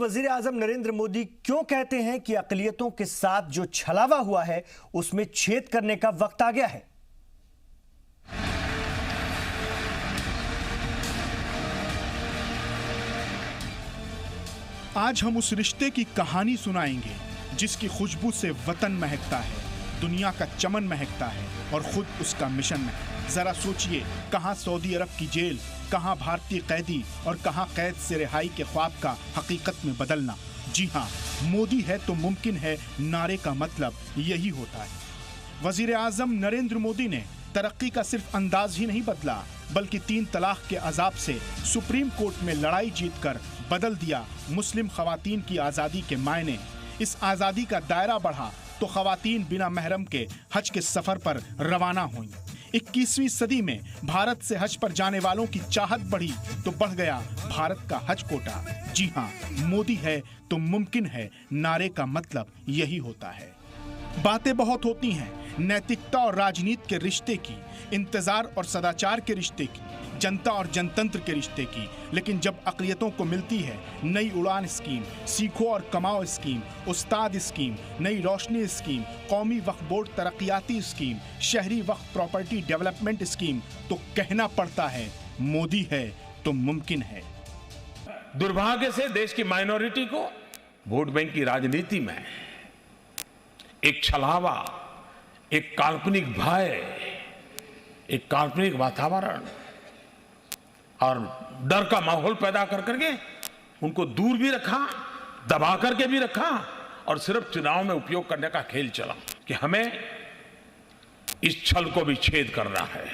वजीर आजम नरेंद्र मोदी क्यों कहते हैं कि अक़लियतों के साथ जो छलावा हुआ है उसमें छेद करने का वक्त आ गया है। आज हम उस रिश्ते की कहानी सुनाएंगे जिसकी खुशबू से वतन महकता है, दुनिया का चमन महकता है और खुद उसका मिशन महकता है। जरा सोचिए, कहां सऊदी अरब की जेल, कहां भारतीय कैदी और कहां कैद से रिहाई के ख्वाब का हकीकत में बदलना। जी हां, मोदी है तो मुमकिन है नारे का मतलब यही होता है। वजीर आजम नरेंद्र मोदी ने तरक्की का सिर्फ अंदाज ही नहीं बदला, बल्कि 3 तलाक के अजाब से सुप्रीम कोर्ट में लड़ाई जीतकर बदल दिया मुस्लिम खवातीन की आज़ादी के मायने। इस आज़ादी का दायरा बढ़ा तो खवातीन बिना महरम के हज के सफर पर रवाना हुई। 21वीं सदी में भारत से हज पर जाने वालों की चाहत बढ़ी तो बढ़ गया भारत का हज कोटा। जी हां, मोदी है तो मुमकिन है नारे का मतलब यही होता है। बातें बहुत होती हैं नैतिकता और राजनीति के रिश्ते की, इंतजार और सदाचार के रिश्ते की, जनता और जनतंत्र के रिश्ते की, लेकिन जब अक़लियतों को मिलती है नई उड़ान स्कीम, सीखो और कमाओ स्कीम, उस्ताद स्कीम, नई रोशनी स्कीम, कौमी वक्फ बोर्ड तरक्याती स्कीम, शहरी वक्फ प्रॉपर्टी डेवलपमेंट स्कीम, तो कहना पड़ता है मोदी है तो मुमकिन है। दुर्भाग्य से देश की माइनॉरिटी को वोट बैंक की राजनीति में एक छलावा, एक काल्पनिक भय, एक काल्पनिक वातावरण और डर का माहौल पैदा कर करके उनको दूर भी रखा, दबा करके भी रखा और सिर्फ चुनाव में उपयोग करने का खेल चला कि हमें इस छल को भी छेद करना है।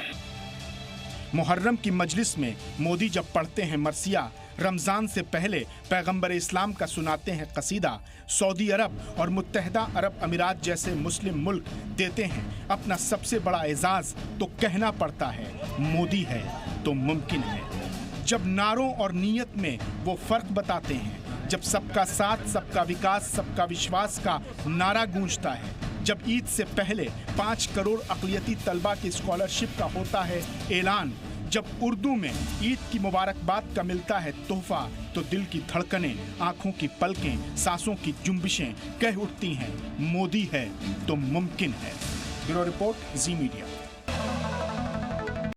मुहर्रम की मजलिस में मोदी जब पढ़ते हैं मरसिया, रमजान से पहले पैगंबर इस्लाम का सुनाते हैं कसीदा, सऊदी अरब और मुत्तहिदा अरब अमीरात जैसे मुस्लिम मुल्क देते हैं अपना सबसे बड़ा एजाज, तो कहना पड़ता है मोदी है तो मुमकिन है। जब नारों और नीयत में वो फर्क बताते हैं, जब सबका साथ, सबका विकास, सबका विश्वास का नारा गूंजता है, जब ईद से पहले 5 करोड़ अक़लियती तलबा की स्कॉलरशिप का होता है ऐलान, जब उर्दू में ईद की मुबारकबाद का मिलता है तोहफा, तो दिल की धड़कनें, आंखों की पलकें, सांसों की जुम्बिशें कह उठती हैं मोदी है तो मुमकिन है। ब्यूरो रिपोर्ट, जी मीडिया।